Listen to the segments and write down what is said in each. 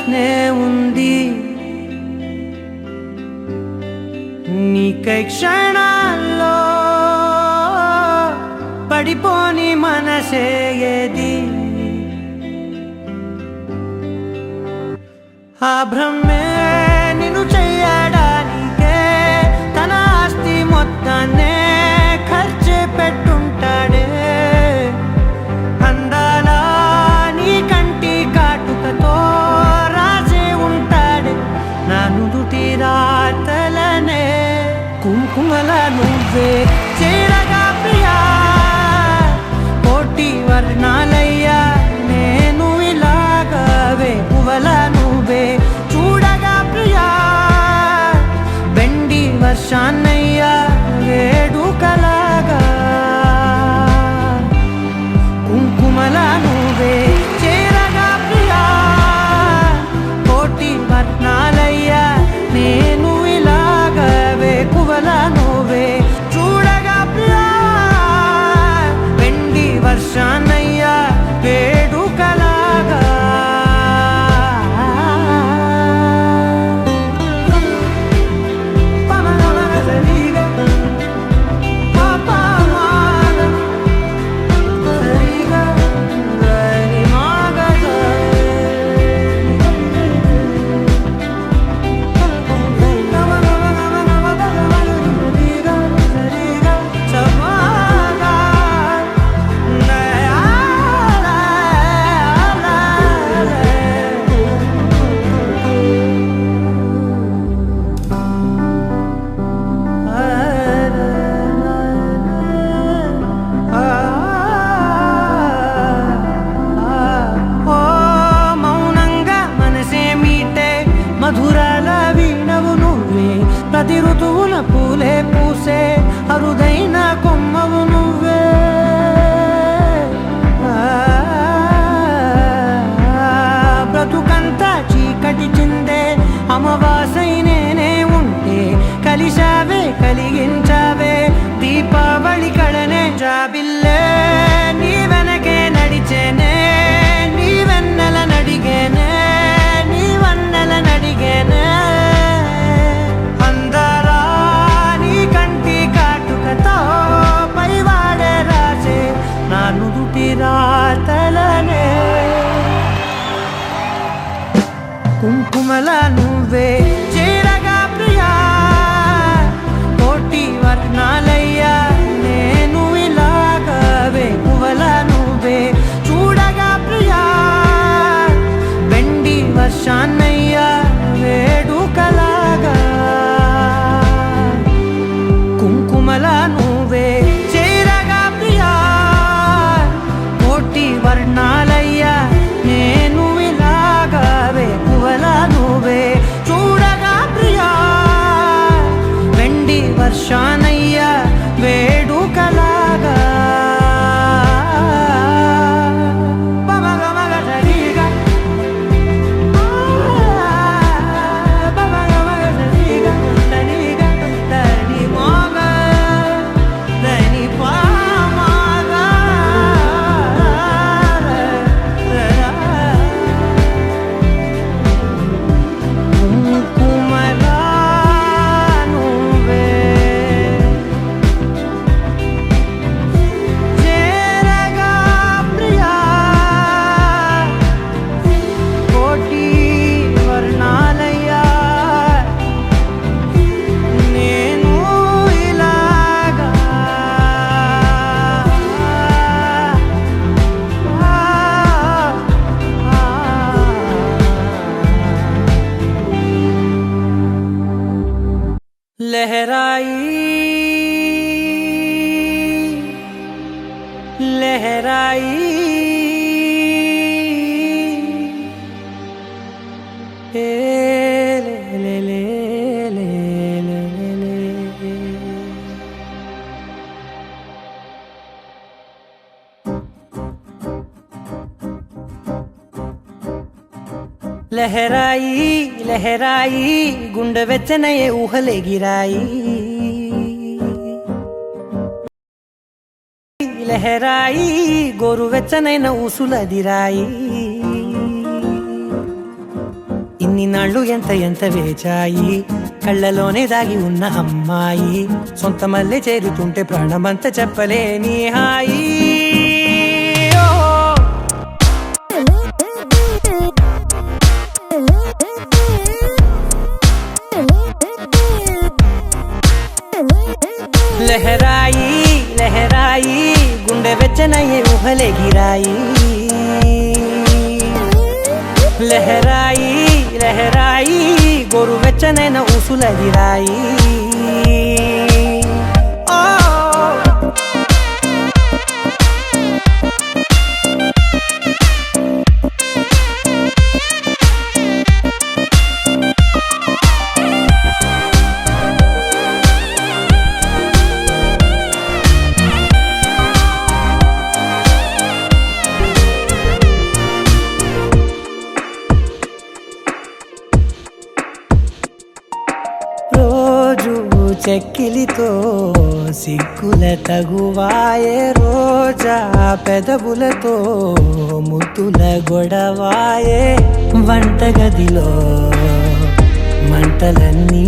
ప్రశ్నే ఉంది. నీకై క్షణాల్లో పడిపోని మనసే ఏది? ఆ భ్రమే నిన్ను చెయ్యడానికే తన ఆస్తి మొత్తాన్నే ఖర్చు పెట్టుంటాడే. అందాల నీ కంటి కాటుకతో రాసే ఉంటాడే నా నుదుటి రాతలనే. కుంకుమల నువ్వే చేరగా ప్రియా, కోటి వర్ణాలయ్యా నేను ఇలాగవే. పువ్వల నువ్వే చూడగా ప్రియా, వెండి వర్షాన్నయ్యా వేడుకలాగా. కుంకుమల నువ్వే చేరగా ప్రియా, కోటి వర్ణాలయ్యా నేను ఇలాగవే. పువ్వల నువ్వే చూడగా ప్రియా, వెండి వర్షాన్నయ్యా వేడుకలాగా. మధురాల వీణవు నువ్వే, ప్రతి ఋతువున పూలే పూసే అరుదైన కొమ్మవు నువ్వే. బ్రతుకంతా చీకటి చిందే అమావాసై నేనే ఉంటే కలిశావే కలిగించావే దీపావళి కళనే. జాబిల్లే నీ వెనకే నడిచేనే, నీ వెన్నెల నడిగేనే, నీ వన్నెల నడిగేనే. అందరా నీ కంటి కాటుకతో పైవాడే రాసే నా నుదుటి రాతలనే. కుంకుమల నువ్వే చేరగా ప్రియా, కోటి వర్ణాలయ్యా నేను ఇలాగవే. పువ్వల నువ్వే చూడగా ప్రియా, వెండి వర్షాన్నయ్యా వేడుకలాగా. కుంకుమల నువ్వే చేరగా ప్రియా, కోటి వర్ణాలయ్యా నేను ఇలాగవే. పువ్వల నువ్వే చూడగా ప్రియా, వెండి వర్షాన్నయ్యా వేడుకలాగా. लहराई लहराई ले ले ले ले ले ले। लहराई लहराई गुंड వెచ్చనయే ఊహలే గిరాయి. లహరాయి గోరు వెచ్చనైన ఊసులదిరాయి. ఇన్ని నాళ్ళు ఎంత ఎంత వేచాయి కళ్ళలోనే దాగి ఉన్న అమ్మాయి సొంత మల్లె చేరుతుంటే ప్రాణమంతా చెప్పలేని హాయి ఓ. లహరాయి లహరాయి గుండె వెచ్చనయ్యే ఊహలే గిరాయి లహరాయి లహరాయి గోరు వెచ్చనైన ఊసుల గిరాయి రోజు చెక్కిలితో సిగ్గుల తగువాయే రోజా పెదవులతో ముద్దుల గొడవాయే వంటగదిలో మంటలన్నీ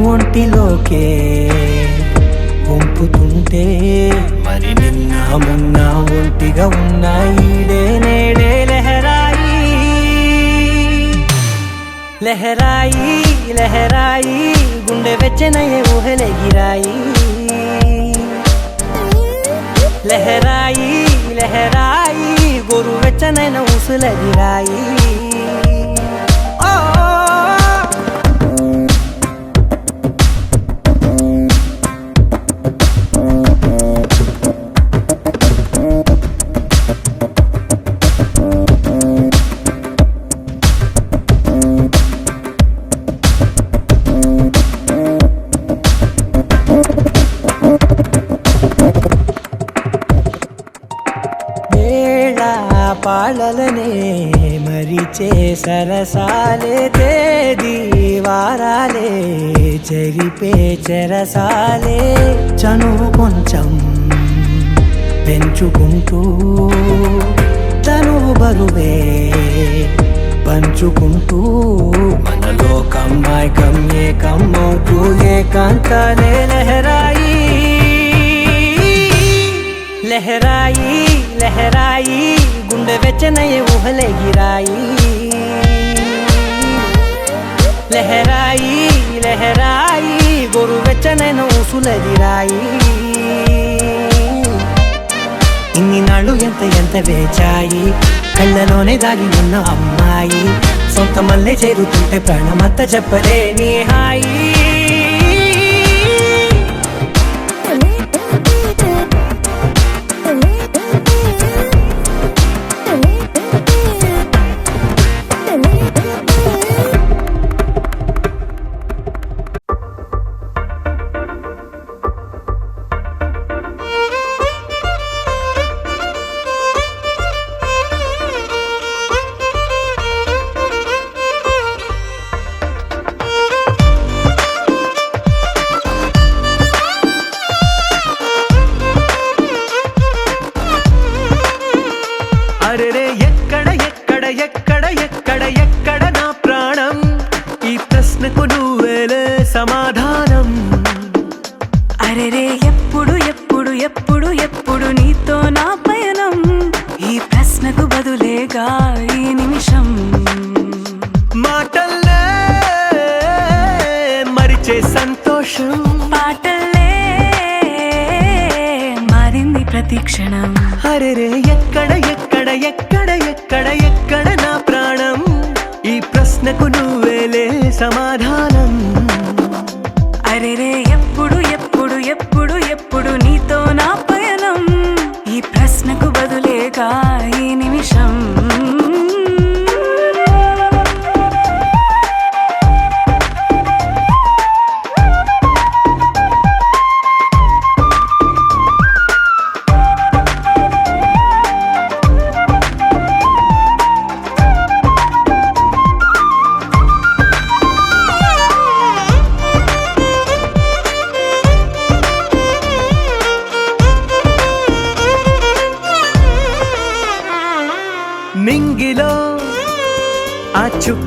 ఒంటిలోకే వంపుతుంటే మరి నిన్న మొన్న ఒంటిగా ఉన్నాయి నేడే లహరాయి లహరాయి లహరాయి గుండె వెచ్చనయ్యే ఊహలే గిరాయి లహరాయి లహరాయి గోరు వెచ్చనైన ఊసుల గిరాయి పాలలనే మరిచే సరసాలే తేదీ వారాలే చెరిపే చెరసాలే చనువు కొంచెం పెంచుకుంటూ తనువు బరువే పంచుకుంటూ మనలో కమ్మాయికం ఏకమవుతూ ఏకాంతాలే లహరాయి లహరాయి లహరాయి గుండె వెచ్చనయ్యే ఊహలే గిరాయి లహరాయి లహరాయి గోరు వెచ్చనైన ఊసుల గిరాయి ఇన్ని నాళ్ళు ఎంత ఎంత వేచాయి కళ్ళలోనే దాగి ఉన్న అమ్మాయి సొంత మల్లె చేరుతుంటే ప్రాణమంతా చెప్పలేని హాయి అరెరే ఎక్కడ ఎక్కడ ఎక్కడ ఎక్కడ ఎక్కడ నా ప్రాణం ఈ ప్రశ్నకు నువ్వేలే సమాధానం అరెరే ఎప్పుడు ఎప్పుడు ఎప్పుడు ఎప్పుడు నీతో నా పయనం ఈ ప్రశ్నకు బదులేగా ఈ నిమిషం మాటల్లే మరిచే సంతోషం పాటల్లే మారింది ప్రతి క్షణం అరెరే ఎక్కడ ఎక్కడ ఎక్కడ ఎక్కడ ఎక్కడ నా ప్రాణం ఈ ప్రశ్నకు నువ్వేలే సమాధానం అరెరే ఎప్పుడు ఎప్పుడు ఎప్పుడు ఎప్పుడు నీతో నా పయనం ఈ ప్రశ్నకు బదులేగా ఈ నిమిషం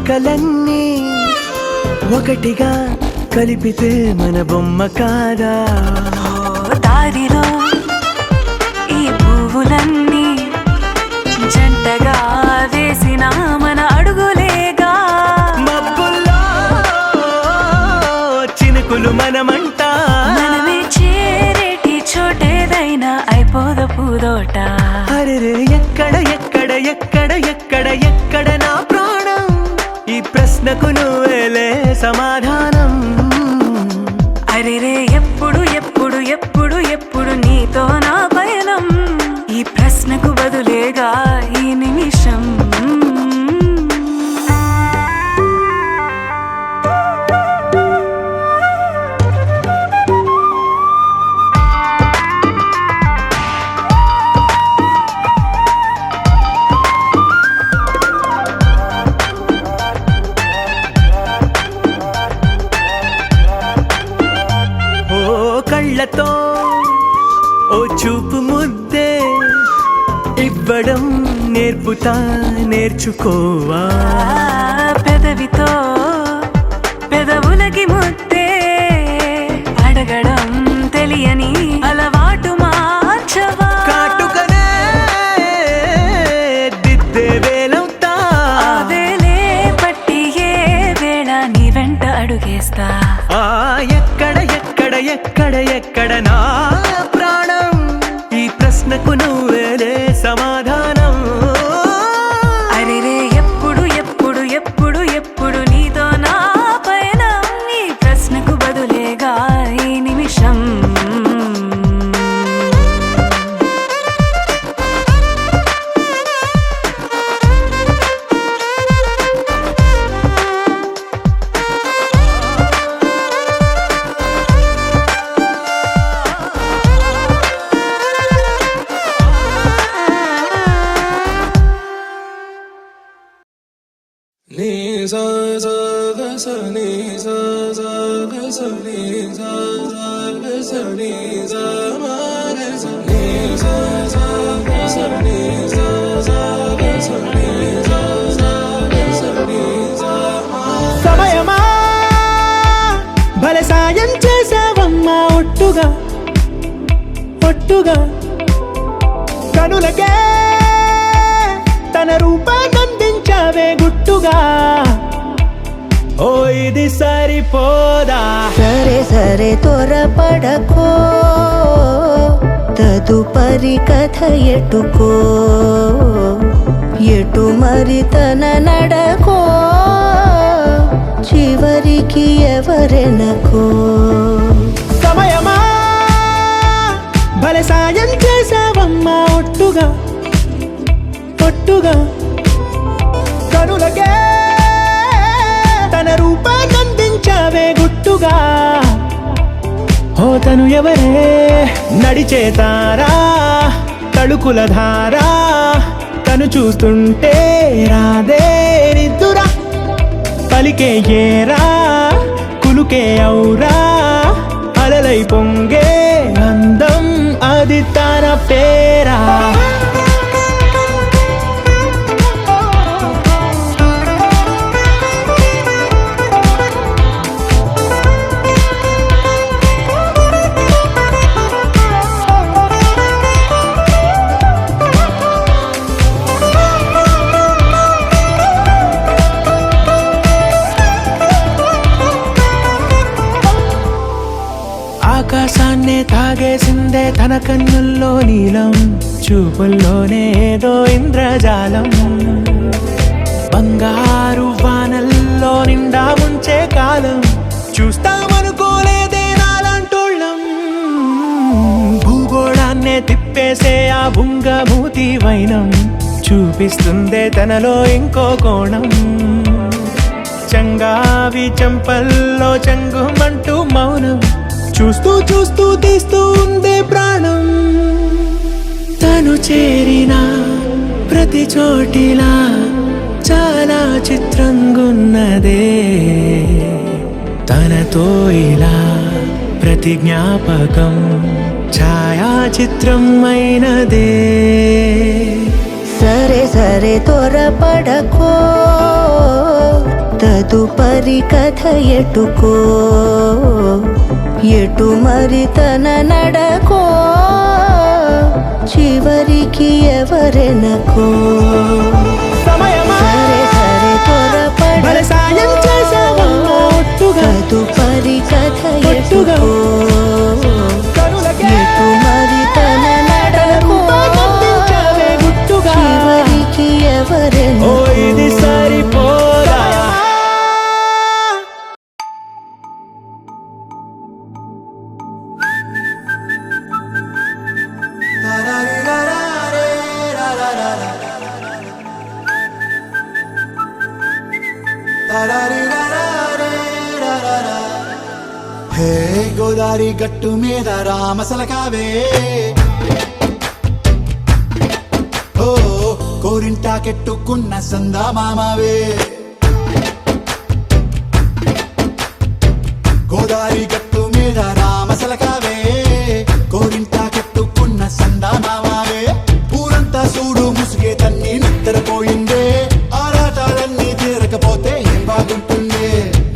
మొక్కలన్నీ ఒకటిగా కలిపితే మన బొమ్మ కాదా? దారిలో ఈ పువ్వులన్నీ జంటగా వేసిన మన అడుగులేగా. మబ్బుల్లో చినుకులు మనమంట, మనమే చేరేటి చోటేదైనా అయిపోదు పూదోట. అరెరే ఎక్కడ ఎక్కడ ఎక్కడ ఎక్కడ ఎక్కడ నా ప్రాణం? ఈ ప్రశ్నకు నువ్వేలే సమాధానం. అరెరే ఎప్పుడు ఎప్పుడు ఎప్పుడు ఎప్పుడు నీతో నా పయనం? ఈ ప్రశ్నకు బదులేగా ఈ నిమిషం. కళ్ళతో ఓ చూపు ముద్దే ఇవ్వడం నేర్పుతా, నేర్చుకోవా. పెదవితో పెదవులకి ముద్దే అడగడం తెలియని అలవాటు మార్చవా. కాటుకనే దిద్దే వేలవుతా, వేలే పట్టి ఏ వేళ నీ వెంట అడుగేస్తా. ఎక్కడ ఎక్కడ ఎక్కడ ఎక్కడ నా ప్రాణం? ఈ ప్రశ్నకు నువ్వేలే సమాధానం. అరెరే ఎప్పుడు ఎప్పుడు ఎప్పుడు ఎప్పుడు నీతో నా పయనం? ఈ ప్రశ్నకు బదులేగా ఈ నిమిషం. సమయమా భలే సాయం చేసావమ్మా ఒట్టుగా ఒట్టుగా. కనులకే తన రూపాన్నందించావే గుట్టుగా. ఓ ఇది సరిపోదా? సరే సరే త్వరపడకో, తదుపరి కథ ఎటుకో, ఎటు మరి తన నడకో, చివరికి ఎవరెనకో. సమయమా భలే సాయం చేసావమ్మా ఒట్టుగా ఒట్టుగా. కనులకే తన రూపాన్నందించావే గుట్టుగా. ఓ తను ఎవరే నడిచే తారా, తళుకుల ధారా, తను చూస్తుంటే రాదే నిద్దురా. పలికే ఏరా కులుకే ఔరా, అలలై పొంగే అందం అది తన పేరా. ఆకాశాన్నే తాగేసిందే తన కన్నుల్లో నీలం, చూపుల్లోనే ఏదో ఇంద్రజాలం. బంగారు వానల్లో నిండా ముంచే కాలం, చూస్తామనుకోలేదే నాలాంటోళ్ళం. భూగోళాన్నే తిప్పేసే ఆ బుంగమూతి వైనం, చూపిస్తుందే తనలో ఇంకో కోణం. చంగావి చంపల్లో చంగుమంటూ మౌనం, చూస్తూ చూస్తూ తీస్తూ ఉందే ప్రాణం. తను చేరిన ప్రతి చోటిలా చాలా చిత్రంగున్నదే, తనతో ఇలా ప్రతి జ్ఞాపకం ఛాయాచిత్రం అయినదే. సరే సరే త్వరపడకో, తదుపరి కథ ఎటుకో ఎటు మరి తన నడకో చివరికి ఎవరెనకో సమయమా సరే సరే భలే సాయం చేసావమ్మా ఒట్టుగా తదుపరి కథ ఒట్టుగా ఎటుకో కనులకే ఎటు మరి తన నడకో పంపించావే గుట్టుగా చివరికి ఓ ఎవరెనకో ఇది సరిపోదా హే గోదారి గట్టు మీద రామసలకావే ఓ కోరింటాకెట్టుకున్న సందా మామావే గోదారి గట్టు మీద రామసలకావే కోరింటాకెట్టుకున్న సందా మామావే ఊరంతా చూడు ముసుగే తన్ని నిద్రపోయిందే ఆరాటాలన్నీ తీరకపోతే ఏం బాగుంటుందే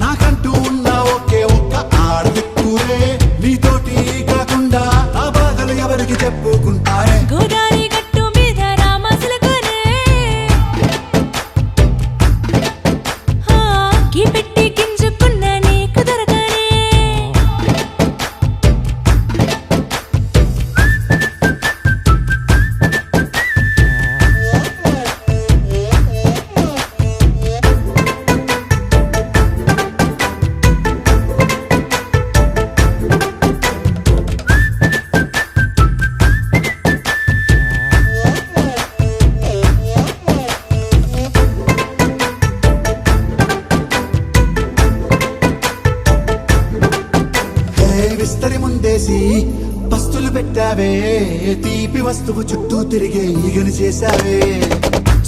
నాకంటూ ఉన్న ఒకే ఒక్క ఆడదిక్కువే నీతోటి కాకుండా నా బాధలు ఎవరికి చెప్పుకుంటారే గోదారి గట్టు మీద రామసులకనే గీ పెట్టి గింజుకున్న నీకు దొరకనే హే విస్తరి ముందేసి పస్తులు పెట్టావే తీపి వస్తువు చుట్టూ తిరిగే ఈగను చేశావే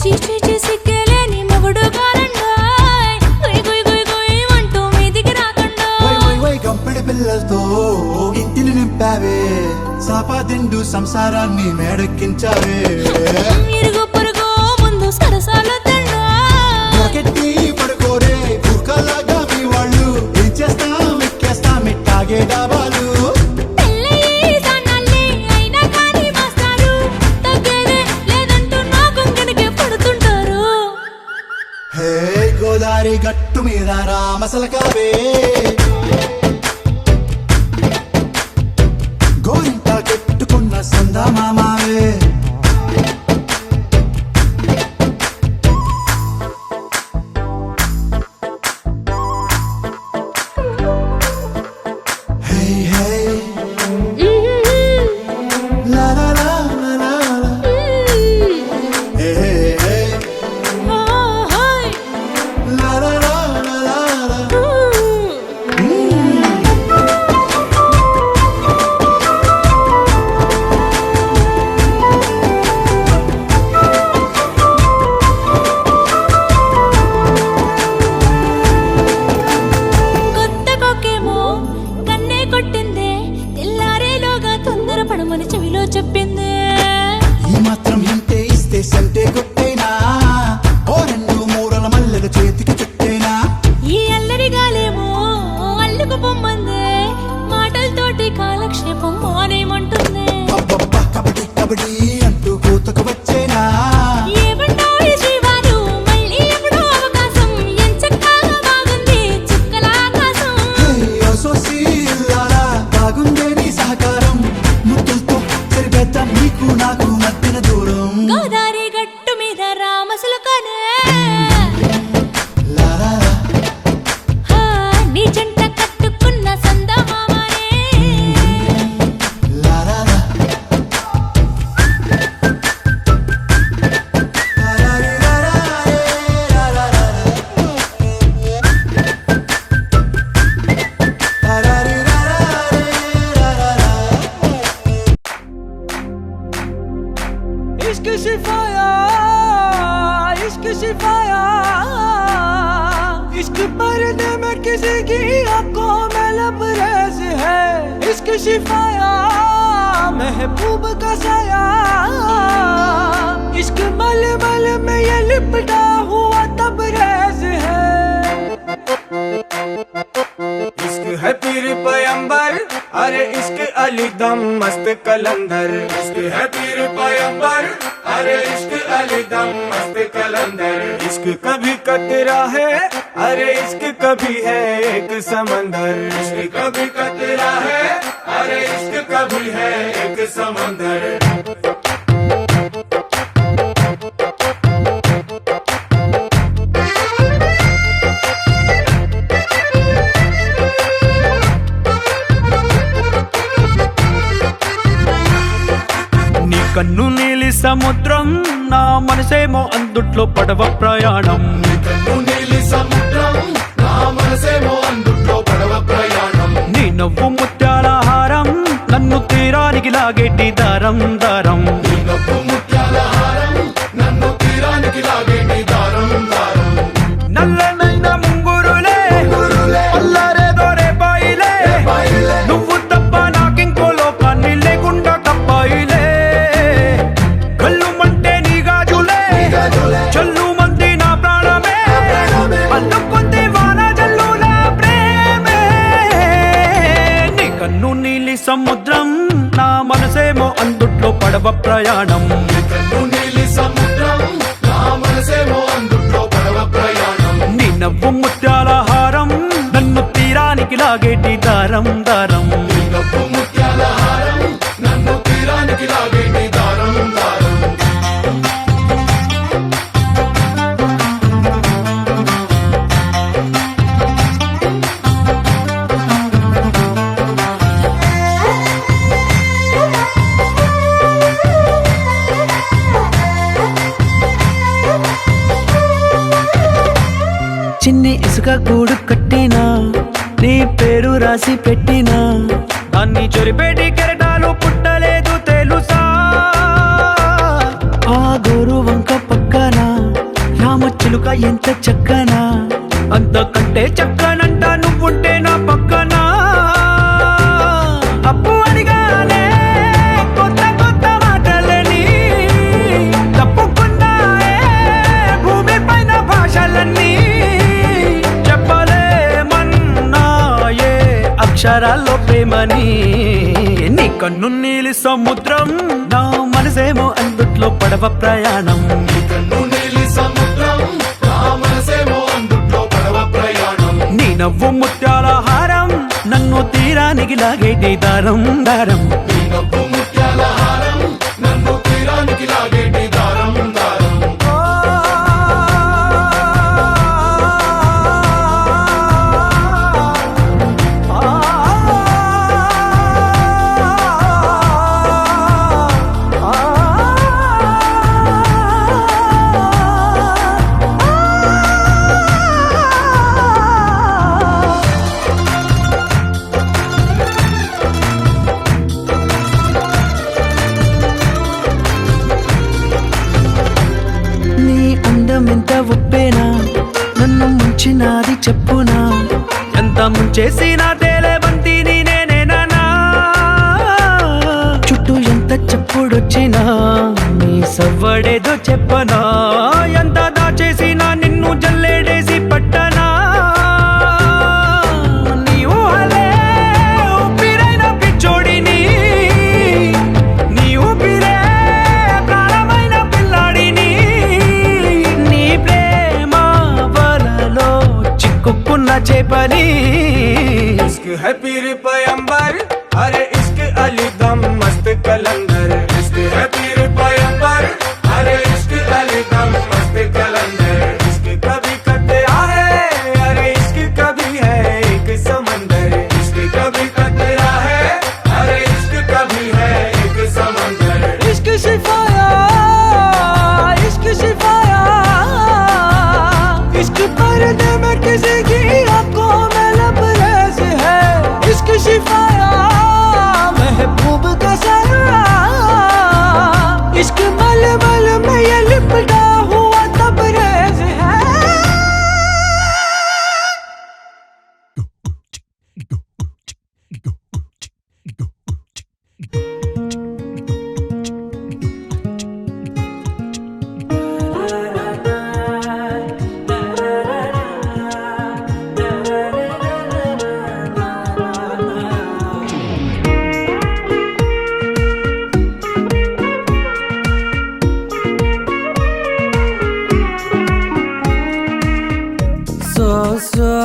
చీచీ సిగ్గలేని మొగుడు కాలండాయ్ గుయ్ గుయ్ గుయ్ గుయ్ అంటూ మీదికి రాకుండా వై వై వై గంపెడి పిల్లలతో ఇంటిని నింపావే సాపాదిండు సంసారాన్ని మేడెక్కించావే ఇరుగు పొరుగు ముందు సరసాల తండా పొరకెట్టి పడుకోరే బుర్కలాగా మీ వాళ్ళు ఏం చేస్తాం ఎక్కేస్తాం ఇట్టాగే డాబాలు పెళ్ళయి సన్నాళ్ళే అయినా కానీ మాస్తారు తగ్గేదే లేదంటూ నా కొంగనికే పడుతుంటారు హే గోదారి గట్టు మీద రామసలకావే గోరింట కెట్టుకున్న సందా మామావే హే హే లా లా లా లా లా లా. హే హే హే లా లా లా లా లా లా. కొత్త కొక్కేమో కన్నే కొట్టిందే తెల్లారేలోగా తొందర పడమని చెవిలో చెప్పిందే ఈ మాత్రం ఇంటే ఇస్తే సంటే కొట్టేనా ఓ రెండు మూరల మల్లెల చేతికి చుట్టేనా ఈ అల్లరి గాలేమో అల్లుకు పొమ్మందే మాటలతోటి కాలక్షేపం మానేమంటుందే అబ్బబ్బా కబడ్డీ కబడ్డీ అంటూ కూతకు వచ్చేనా ఏమంటావు శ్రీవారు మళ్ళీ ఎప్పుడో అవకాశం ఎంచక్కా బాగుంది చుక్కల ఆకాశం హే అసోసి ఇల్లాలా బాగుందే నీ సహకారం ముద్దులతో సరిపెద్దాం నీకు నాకు మధ్యన దూరం గోదారి గట్టు మీద రామసులకనే లా లా లా. నీ జంట కట్టుకున్న సందమామనే లా లా లా. లా లా రీ లా లా రే లా లా లా లా. లా లా రీ లా లా రే లా లా లా. इश्क शिफाया इश्क शिफाया इश्क पर्दे में किसी की आंखों में लबरेज है इश्क शिफाया महबूब का साया इश्क मल मल में ये लिपटा हुआ तबरेज है अरे इश्क अली दम मस्त कलंदर, इश्क है पीर पैगंबर, अरे इश्क अली दम मस्त कलंदर। इश्क कभी कतरा है, अरे इश्क कभी है एक समंदर, इश्क कभी कतरा है, अरे इश्क कभी है एक समंदर। కన్ను నీలి సముద్రం నా మనసేమో అందుట్లో పడవ ప్రయాణం, కన్ను నీలి సముద్రం నా మనసేమో అందుట్లో పడవ ప్రయాణం। నీ నవ్వు ముత్యాల హారం నన్ను తీరానికి లాగేటి దారం దారం, నీ నవ్వు ముత్యాల హారం నన్ను తీరానికి లాగేటి దారం దారం। నల్లనైన ముంగురులే అల్లారేదో రేపాయిలే, నువ్వు తప్ప నాకింకో లోకాన్ని లేకుండా కప్పాయిలే। కళ్ళు మంటే నీ గాజులే చల్లు మంది నా ప్రాణమే, అల్లుకుంది వాన జల్లుల ప్రేమే। నీ కన్ను నీలి సముద్రం నా మనసేమో అందుట్లో పడవ ప్రయాణం, కన్ను నీలి సముద్రం నా మనసేమో అందుట్లో పడవ ప్రయాణం। నీ నవ్వు ముత్యాల హారం నన్ను తీరానికి లాగేటి దారం దారం, నీ నవ్వు ముత్యాల హారం నన్ను తీరానికి లాగేటి దారం దారం। చిన్ని ఇసుక గూడు కట్టినా నీ పేరు రాసి పెట్టినా, దాన్ని చొరిపేటి కెరటాలు పుట్టలేదు తెలుసా। ఆ గోరు వంక పక్కన రామచిలుక ఎంత చక్కనా, అంతకంటే చక్కనంట నువ్వుంటే నా పక్కన। అప్పు అడిగానే కొత్త కొత్త మాటలని, తప్పుకున్నాయే భూమి పైన భాషలన్నీ, చెప్పలేమన్నాయే అక్షరాల్లో ప్రేమని। నీ కన్ను నీలి సముద్రం నా మనసేమో అందుట్లో పడవ ప్రయాణం, కన్ను నీలి సముద్రం నా మనసేమో అందుట్లో పడవ ప్రయాణం। నీ నవ్వు ముత్యాల హారం నన్ను తీరానికి లాగేటి దారం దారం, నీ నవ్వు ముత్యాల హారం నన్ను తీరానికి లాగేటి దారం దారం। నీ అందం ఎంత ఉప్పేనా నన్ను ముంచినాది చెప్పునా, ఎంత ముంచేసినా తేలేబంతిని నేనేనా, చుట్టూ ఎంత చెప్పుడొచ్చినా నీ సవ్వడేదో చెప్పనా, ఎంత దాచేసినా నిన్ను జల్లేడేసి పట్టనా। నీ ఊహలే ఊపిరైన పిచ్చోడిని, నీ ఊపిరే ప్రాణమైన పిల్లాడిని, నీ ప్రేమ వలలో చిక్కుకున్న చేపని। इश्क है पीर पैगंबर, अरे इश्क अली दम मस्त कलंदर, इश्क है पीर पैगंबर, अरे इश्क अली दम मस्त कलंदर। इश्क कभी कतरा है, अरे इश्क कभी है एक समंदर, इश्क कभी कतरा है, अरे इश्क कभी है एक समंदर। इश्क शिफाया इश्क शिफाया, इश्क पर्दे में किसी की आंखों में लबरेज है, इश्क शिफाया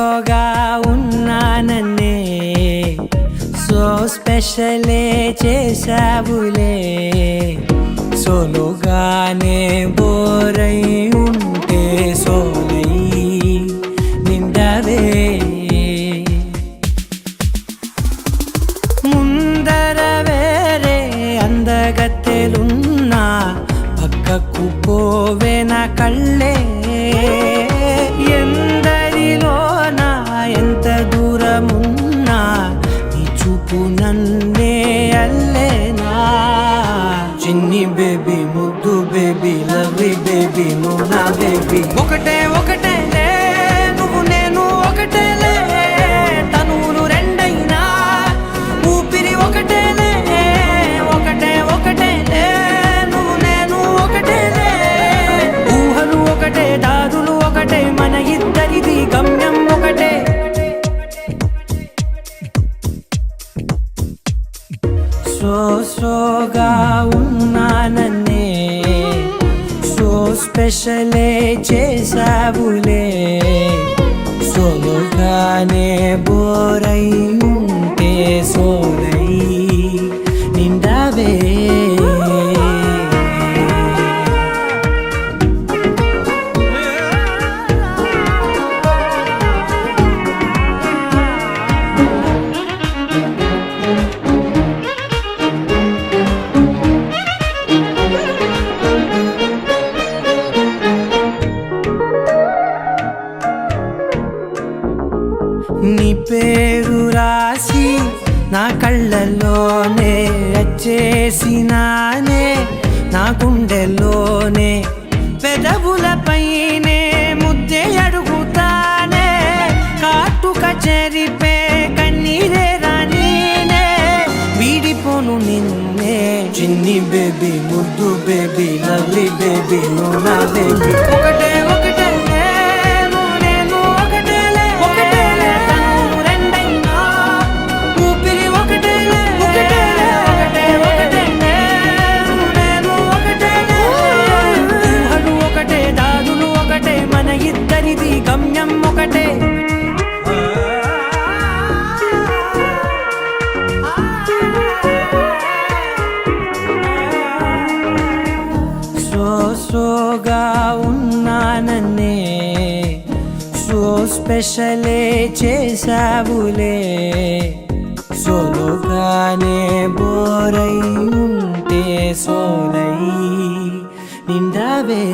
సోగా ఉన్నానన్నే సో స్పెషలే చేసావులే సోలోగానే బోరై ఉంటే సోలై నిండవే ముందర వేరే అందగత్తెలున్నా పక్కకు పోవే నా కళ్ళే ఎందరిలోనా ఎంత దూరమున్నా నీ చూపు నన్నే అల్లేనా చిన్ని బేబీ ముద్దు బేబీ లవ్లీ బేబీ నువ్వు నా బేబీ ఒకటే ఒకటేలే నువ్వు నేను ఒకటేలే తనువులు రెండైనా ఊపిరి ఒకటేలే ఒకటే ఒకటేలే నువ్వు నేను ఒకటేలే ఊహలు ఒకటే దారులు ఒకటే మన ఇద్దరిది గమ్యం ఒకటే సోగా ఉన్నానన్నే సో స్పెషలే చేసావులే సోలోగానే బోరై ఉంటే సోలై నిండవే నీ పేరు రాసి నా కళ్ళల్లోనే వచ్చేసినానే నా గుండెల్లోనే పెదవులపైనే ముద్దే అడుగుతానే కాటుక చెరిపే కన్నీరే రానీనే వీడిపోను నిన్నే చిన్ని బేబీ ముద్దు బేబీ లవ్లీ బేబీ నువ్వు నా బేబీ ఒకటే ఒకటే ఇద్దరిది గమ్యం ఒకటే సోగా ఉన్నానన్నే సో స్పెషలే చేసావులే సోలోగానే బోరై ఉంటే సోలై నిండవే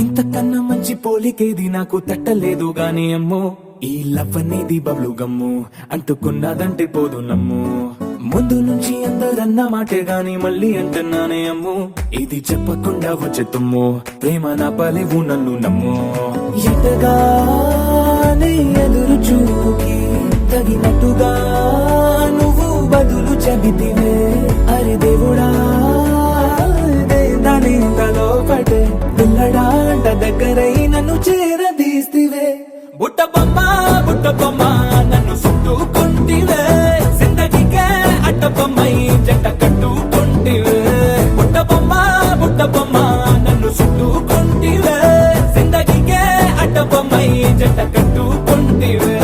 ఇంతకన్నా మంచి పోలికేది నాకు తట్టలేదు గాని అమ్మో ఈ లవ్ అనేది బబ్లు గమ్ము అంటుకున్నదంటే పోదు నమ్ము ముందు నుంచి అందరన్న మాటే గాని మళ్ళీ అంటున్నానే అమ్ము ఇది చెప్పకుండా వచ్చే తుమ్ము ప్రేమ నా పలేవు నన్ను నమ్ము ఎటగానే ఎదురు చూకి తగినట్టుగా నువ్వు బదులు చెబితివే అరే దేవుడా దాని తలో పడే పిల్లడాంట దగ్గరై నన్ను చేరదీస్తివే బుట్ట బొమ్మ నన్ను చుట్టుకుంటివే జిందగీకే అట్ట బొమ్మై జంట కట్టుకుంటివే బుట్ట బొమ్మ నన్ను చుట్టుకుంటివే జిందగీకే అట్ట బొమ్మై జంట కట్టుకుంటివే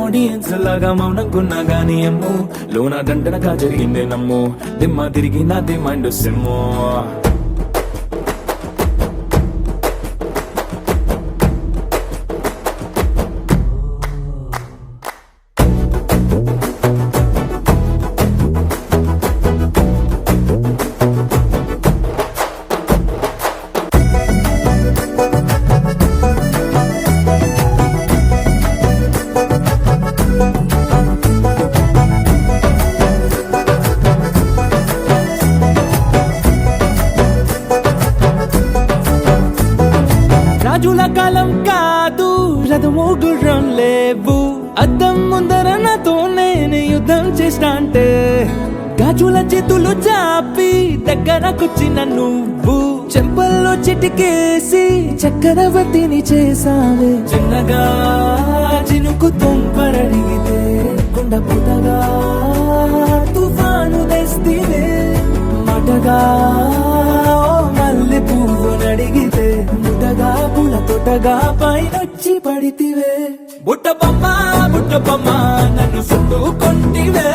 ఆడియన్స్ లాగా మౌనంకున్నా గానీ అమ్ము లోన దండనగా జరిగిందే నమ్ము దిమ్మ తిరిగి నాదే మైండ్ సిమ్ము రాజుల కాలం కాదు రథము గుర్రం లేవు అద్దం ముందర నాతో నేను యుద్ధం చేస్తా అంటే గాజుల చేతులు చాపి దగ్గరకొచ్చిన నువ్వు చెంపల్లో చిటికేసి చక్రవర్తిని చేసావే చిన్నగా చినుకు తుంపరడిగితే కుండ పుటగా తుఫాను తెస్తివే మటగా మల్లె పువ్వు నడిగితే ముటగా పుల తొటగా పైనొచ్చి పడితివే బుట్ట బొమ్మ నన్ను చుట్టుకొంటివే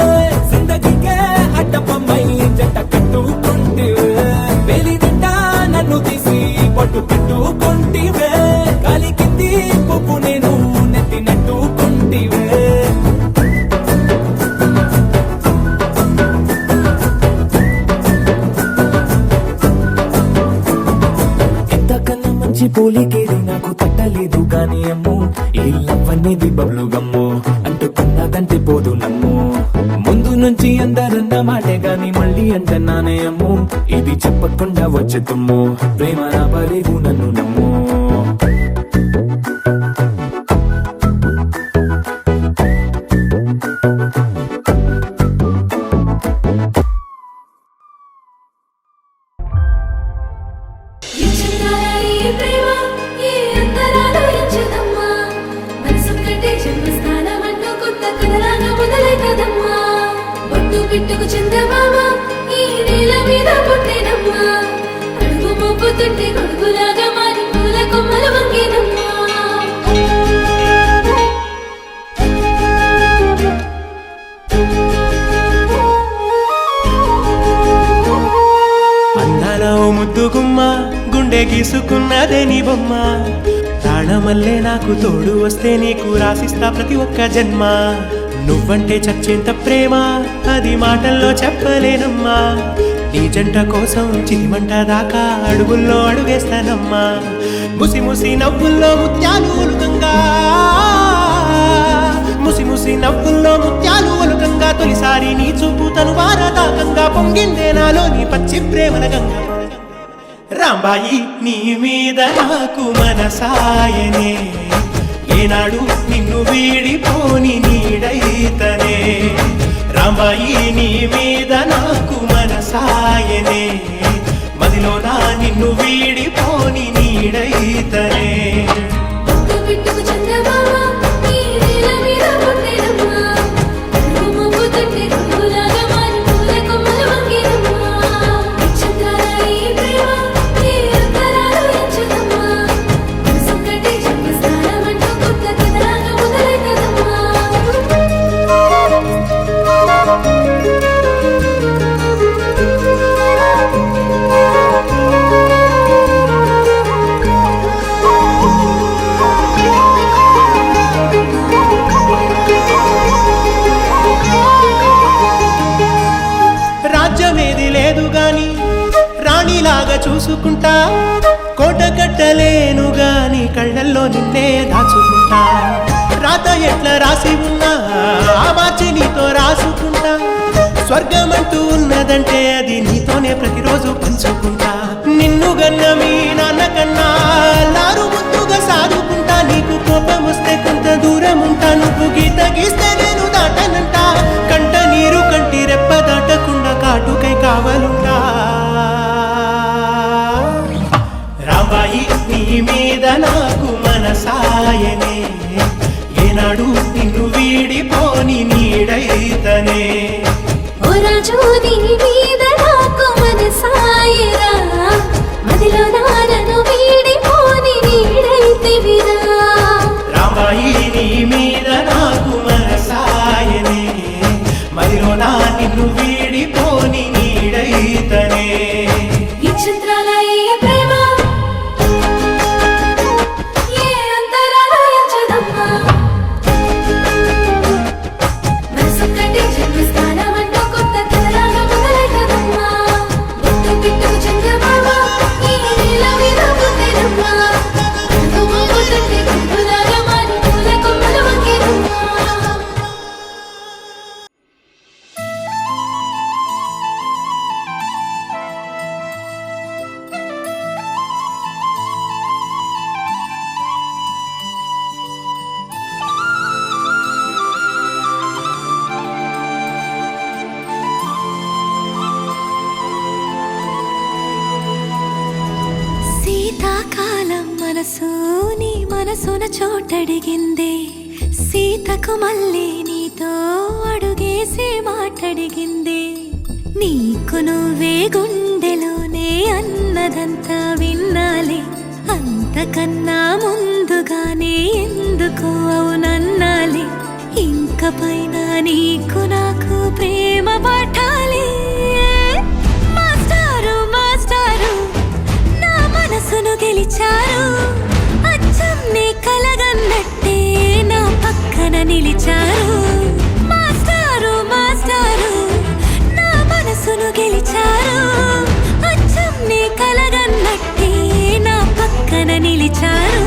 జిందగీకే అడ్డ బొమ్మై జంట కట్టుకొంటివే వేలి నిండా నన్ను తీసి పట్టు పెట్టుకొంటివే గాలి కింది పువ్వు నేను నెత్తినట్టుకొంటివే ఇంతకన్నా మంచి పోలికేది నాకు తట్టలేదు గాని అమ్మో ఈ లవ్ అనేది బబ్లు గమ్ము అంటుకున్నదంటే పోదు నమ్ము ముందు నుంచి అందరన్న మాటే గాని మళ్ళీ అంటున్నానే అమ్ము ఇది చెప్పకుండా వచ్చే తుమ్ము ప్రేమ రాబలేవు నన్ను నమ్ము ఈ చిన్నారి ప్రేమ ఈ అంతరాలు ఎంచుదమ్మా మనసు కట్టే జన్మస్థానం అంటూ కొత్త కథలాగా మొదలైతదమ్మా బొట్టు పిట్టుకు చందమామ ఈ నేల మీద పుట్టినమ్మా అడుగు మోపుతుంటే గొడుగులాగా మారి పూల కొమ్మలు వంగేనమ్మా అందాల ఓ ముద్దు గుమ్మ గుండె గీసుకున్నదే నీ బొమ్మ ప్రాణమల్లే నాకు తోడు వస్తే నీకు రాసిస్తా ప్రతి ఒక్క జన్మ నువ్వంటే చచ్చేంత ప్రేమ అది మాటల్లో చెప్పలేనమ్మా నీ జంట కోసం చిలిమంట దాకా అడుగుల్లో అడుగేస్తానమ్మా ముసి ముసి నవ్వుల్లో ముత్యాలు ఒలుకంగా ముసి ముసి నవ్వుల్లో ముత్యాలు ఒలుకంగా తొలిసారి నీ చూపు తను వారదాకంగా పొంగిందే నాలో నీ పచ్చి ప్రేమల గంగా రాంబాయి నీ మీద నాకు మనసాయనే ఏనాడు నిన్ను వీడిపోని నీడైతనే రాంబాయి నీ మీద నాకు మనసాయనే మదిలో నా నిన్ను వీడిపోని నీడైతనే బొట్టు పిట్టుకు చందమామ ఈ నేల మీద పుట్టినమ్మా అడుగు మోపుతుంటే గొడుగులాగా మారి పూల కొమ్మలు వంగేనమ్మా ఈ చంద్రాల ఈ ప్రేమ ఈ అంతరాలు ఎంచుదమ్మా మనసు కట్టే జన్మస్థానం అంటూ కొత్త కథలాగా మొదలైతదమ్మా రాజ్యమేది లేదు గాని రాణిలాగా చూసుకుంటా కోట కట్టలేను గాని కళ్ళల్లో నిన్నే దాచుకుంటా రాత ఎట్లా రాసి ఉన్నా ఆ మార్చి నీతో రాసుకుంటా స్వర్గమంటూ ఉన్నదంటే అది నీతోనే ప్రతిరోజు పంచుకుంటా నిన్ను గన్న మీ నాన్న కన్నా లారు ముద్దుగా సాదుకుంటా నీకు కోపం వస్తే కొంత దూరం ఉంటా నువ్వు గీత గీస్తే నేను దాటనంట కంట నీరు కంటి రెప్ప దాటకుండా కాటుకై కావలుంటా రాంబాయి నీ మీద నాకు మనసాయనే ఏనాడు నిన్ను వీడిపోని నీడైతనే ఓ రాజు నీ మీద నాకు మనసాయరా మదిలో నానను వీడిపోని నీడైతివిరా రాంబాయి నీ మీద నాకు మనసాయనే మదిలో నా నిన్ను వీడిపోని నీడైతనే ఈ చిత్రాల ఈ ప్రేమ ఏ అంతరాలు ఎంచుదమ్మా మనసు కట్టే జన్మస్థానం అంటూ కొత్త కథలాగా మొదలైతదమ్మా మనసు నీ మనసున చోటడిగిందే సీతకు మళ్ళీ నీతో అడుగేసి మాటడిగిందే నీకు నువ్వే గుండెలోనే అన్నదంతా విన్నాలి అంతకన్నా ముందుగానే ఎందుకు అవునన్నాలి ఇంక పైన నీకు నాకు ప్రేమ పట్టాలి మాస్టారు మాస్టారు నా మనసును గెలిచారు అచ్చం నీ కలగన్నట్టే నా పక్కన నిలిచారు మాస్టారు మాస్టారు నా మనసును గెలిచారు అచ్చం నీ కలగన్నట్టే నా పక్కన నిలిచారు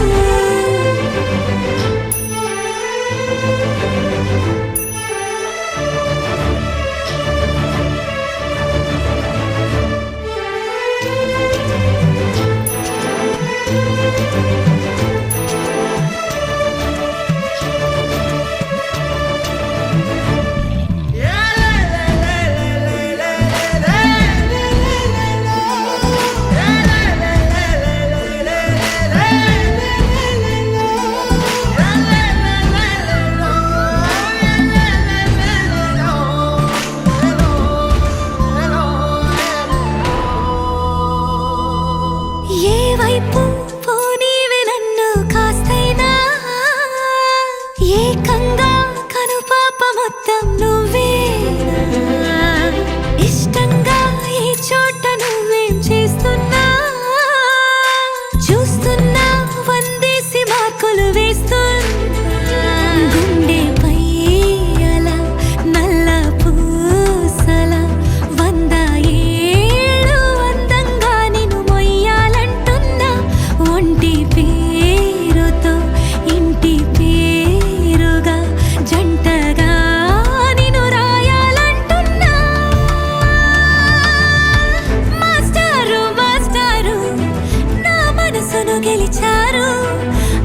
గెలిచారు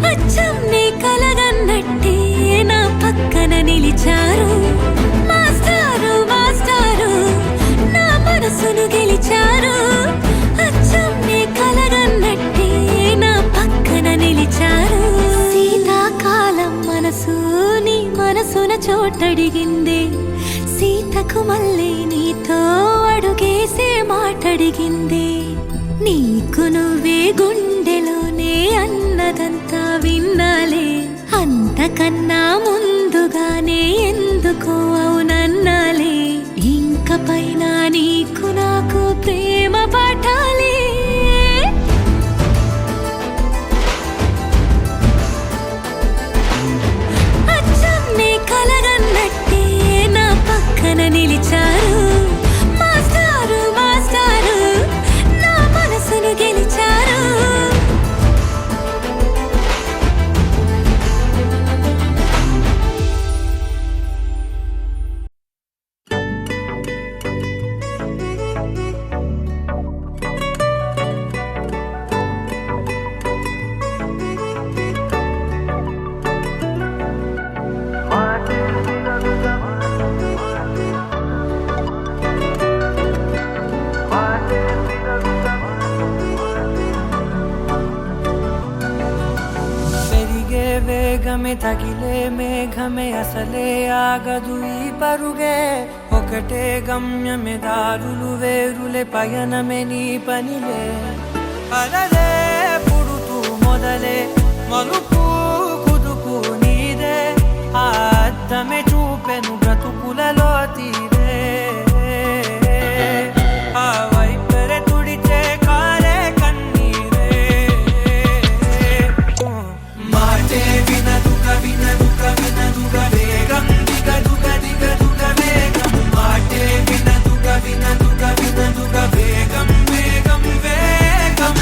అచ్చం నీ కలగన్నట్టే నా పక్కన నిలిచారు మాస్టారు మాస్టారు నా మనసును గెలిచారు అచ్చం నీ కలగన్నట్టే నా పక్కన నిలిచారు శీతాకాలం మనసు నీ మనసున చోటడిగింది సీతకు మళ్ళీ నీతో అడుగేసే మాటడిగింది నీకు నువ్వే గుండెలోనే అన్నదంతా విన్నాలే అంతకన్నా ముందుగానే ఎందుకు అవునన్నాలే ఇంక పైన నీకు నాకు ప్రేమ పట్టాలి అచ్చం నీ కలగన్నట్టే నా పక్కన నిలిచారు మాస్టారు మాస్టారు నా మనసును గెలిచారు వేగమే తగిలే మేఘమే అసలే ఆగదు ఈ పరుగే ఒకటే గమ్యమే దారులు వేరులే పయనమే నీ పనిలే అలలే పుడుతూ మొదలే మలుపు కుదుపు నీదే ఆ అద్దమే చూపెను బ్రతుకులలో తీరే ఆ వైపరే తుడిచే కారే కన్నీరే మాటే వినదుగ వినదుగ వినదుగ వేగం దిగదుగ దిగదుగ వేగం మాటే వినదుగ వినదుగ వినదుగ వేగం వేగం వేగం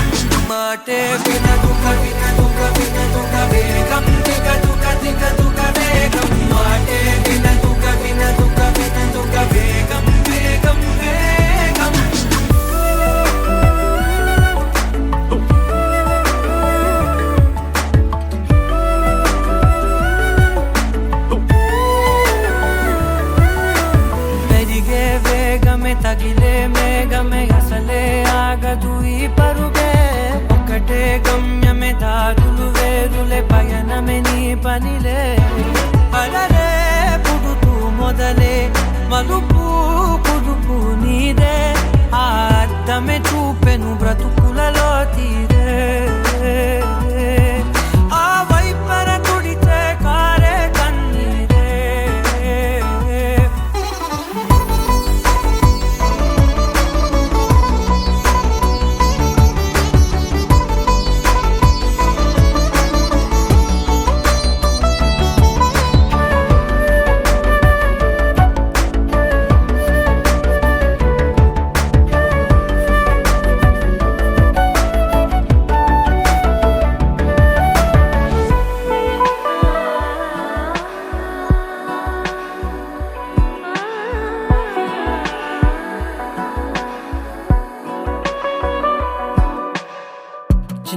మాటే వినదుగ వినదుగ వినదుగ వేగం దిగదుగ దిగదుగ వేగం మాటే వినదుగ వినదుగ వినదుగ వేగం వేగం వేగం పెరిగే వేగమే తగిలే మేఘమే అసలే ఆగదు ఈ పరుగే ఒకటే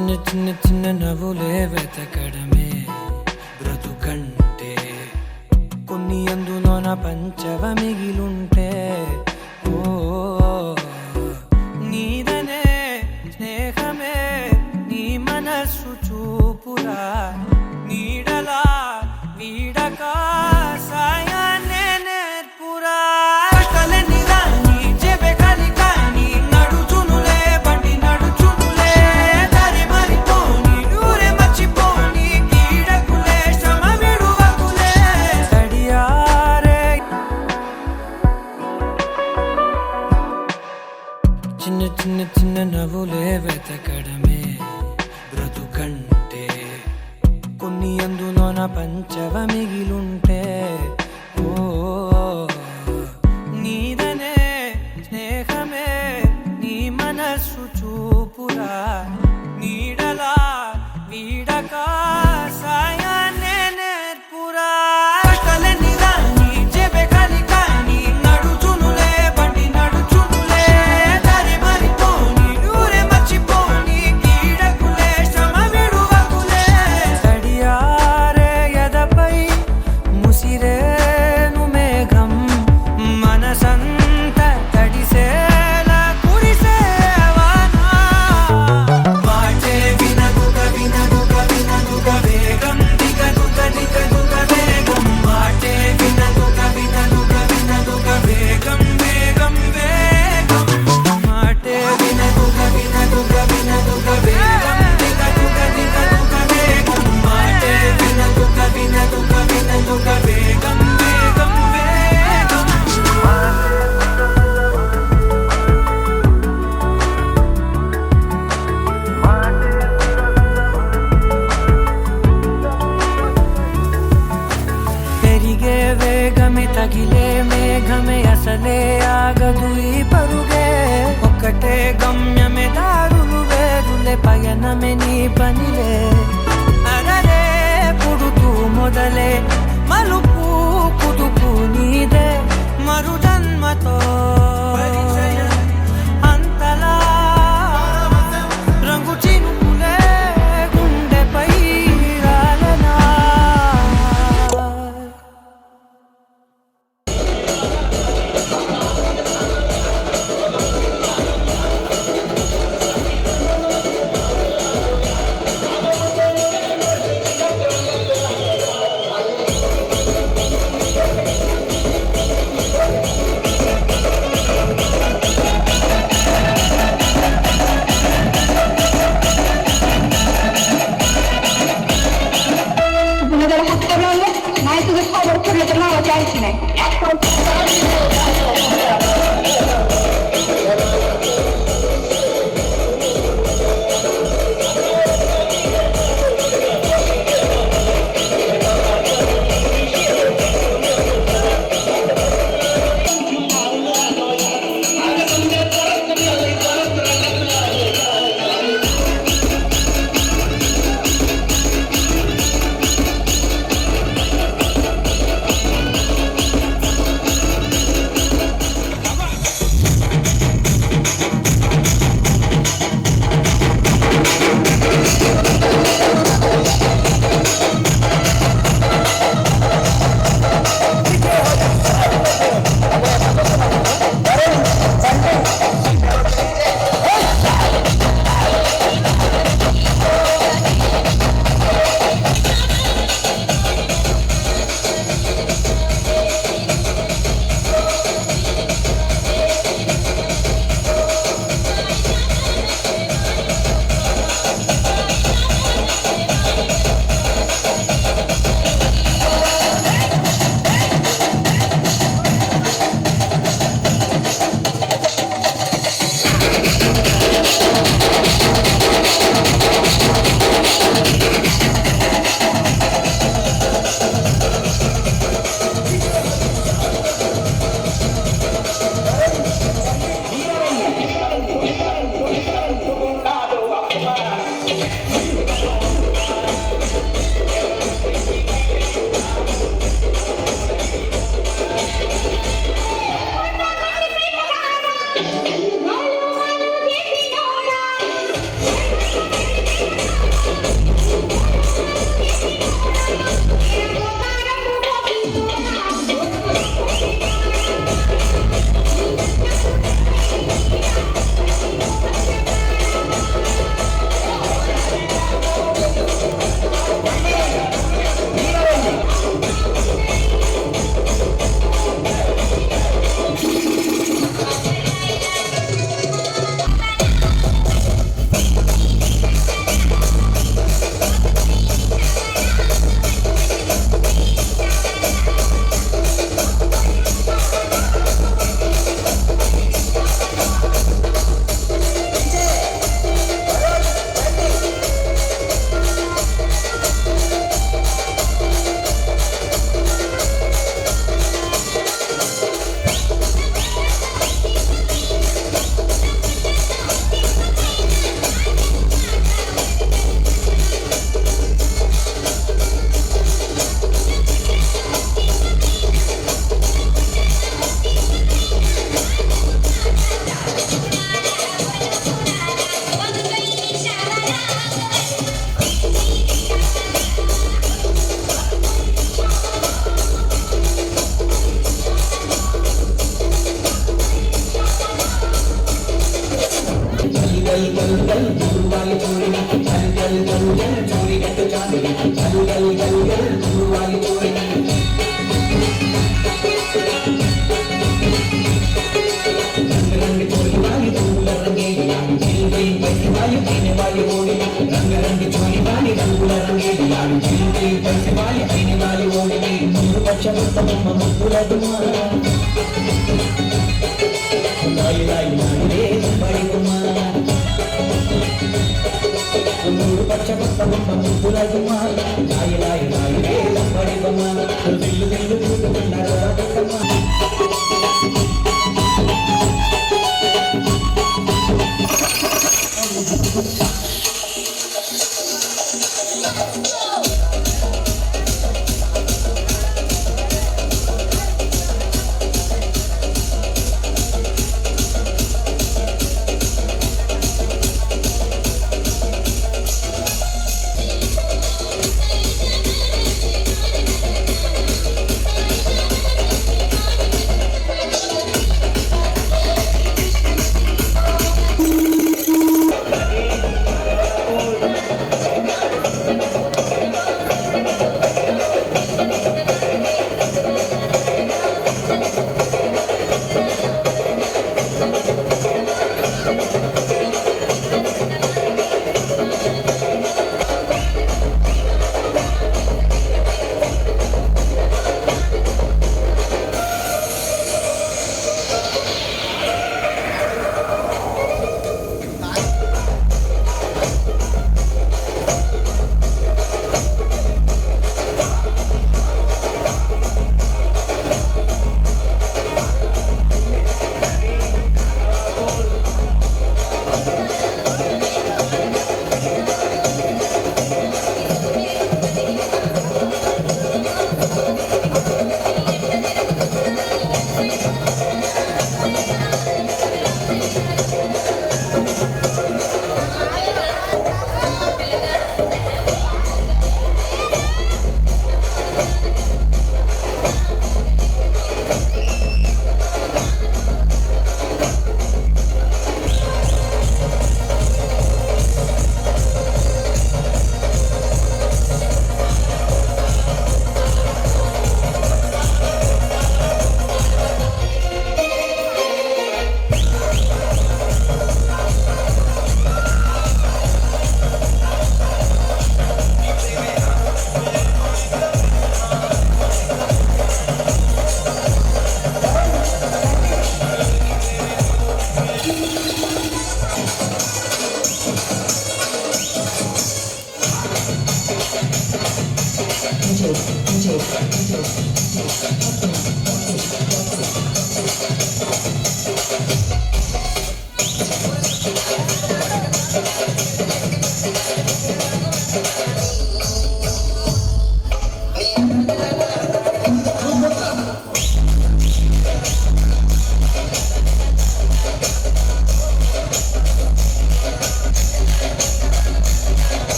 చిన్న చిన్న చిన్న నవ్వులే వెతకడమే బ్రతుకంటే కొన్ని అందులోన పంచవ మిగిలుంటే ఓ నీదనే స్నేహమే నీ మనస్సు చూపురా నీడలా వీడక సాయాన్నే నేర్పురా కలని రాని చెబె కలి కాని నడుచునులే బండి నడుచునులే దారి మరిపోని ఊరే మర్చిపోని కీడకులే శ్రమ విడువకులే తడియారే చిన్న చిన్న చిన్న నవ్వులే వెతకడమే బ్రతుకంటే కొన్ని అందులోన పంచవ మిగిలుంటే ఓ నీదనే స్నేహమే నీ మనస్సు చూపురా నీడలా వీడక సాయాన్నే నేర్పురా కలని రాని చెబె కలి కాని నడుచునులే బండి నడుచునులే దారి మరిపోని ఊరే మర్చిపోని కీడకులే శ్రమ విడువకులే తడియారే ఎదపై ముసిరేను మేఘం మనసంత తడిసేలా కురిసేవానా మాటే వినదుగ వినదుగ వినదుగ వేగం దిగదుగ దిగదుగ వేగం మాటే వినదుగ వినదుగ వినదుగ వేగం వేగం వేగం మాటే వినదుగ వినదుగ వినదుగ వేగం దిగదుగ దిగదుగ వేగం మాటే వినదుగ వినదుగ వినదుగ వేగం వేగం వేగం పెరిగే వేగమే తగిలే మేఘమే అసలే ఆగదు ఈ పరుగే ఒక్కటే గమ్యమే దారులు వేరులే పయనమే నీ పనిలే అరరే పుడుతూ మొదలే మలుపు కుదుపు నీదే మరు జన్మతో అంతలా రంగు చినుకులే గుండెపై రాలనా 분야를 학습하면 나이스를 사고로 소리를 나오지 않지네.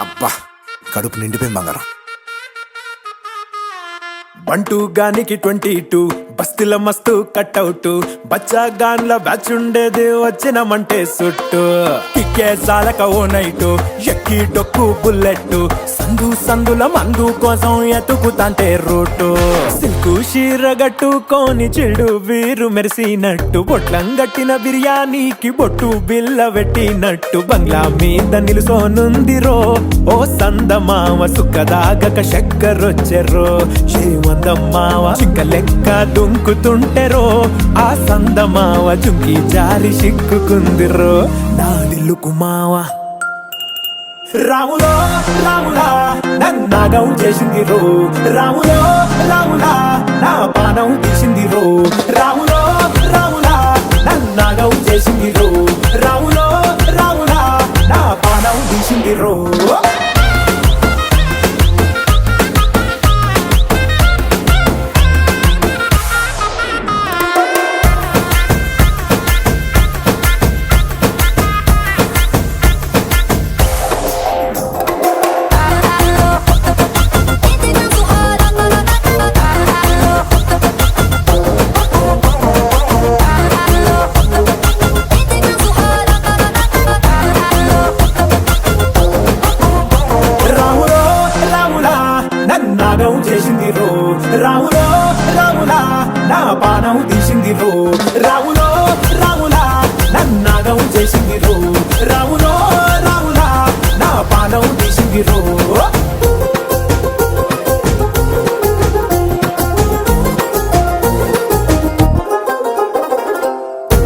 అబ్బా కడుపు నిండిపోయింది బంగారం. బంటూ గానికి 22 బస్తిల మస్తు కట్అవుట్ బచ్చా గాన్ల బ్యాచ్ ఉండేది వచ్చినమంటే సుట్టు కిక్కే సాలక ఓ నైటు ఎక్కి డొక్కు బుల్లెట్ సందుల మందు కోసం ఎతుకుతాంటే రూటు సిల్కు షీరగట్టుకోని చెడు వీరు మెరిసినట్టు బొట్లం గట్టిన బిర్యానీకి బొట్టు బిల్ల పెట్టినట్టు బంగ్లా మీద నిలుసోనుందిరో ఓ సందమావ సుఖదాగక చక్కరొచ్చెరో చేమందమ్మావ చిక్క లెక్క దుంకుతుంటెరో ఆ సందమావ జుంకి జారి సిక్కుకుందిరో నాడిల్లు కుమావ రాములో రాములా నన్నాగం చేసిందిరో రాములో రాములా పానం తీసింది రో రావులో రావులా నన్నాగం చేసింది రో రావులో రావులా నా పానం తీసింది రో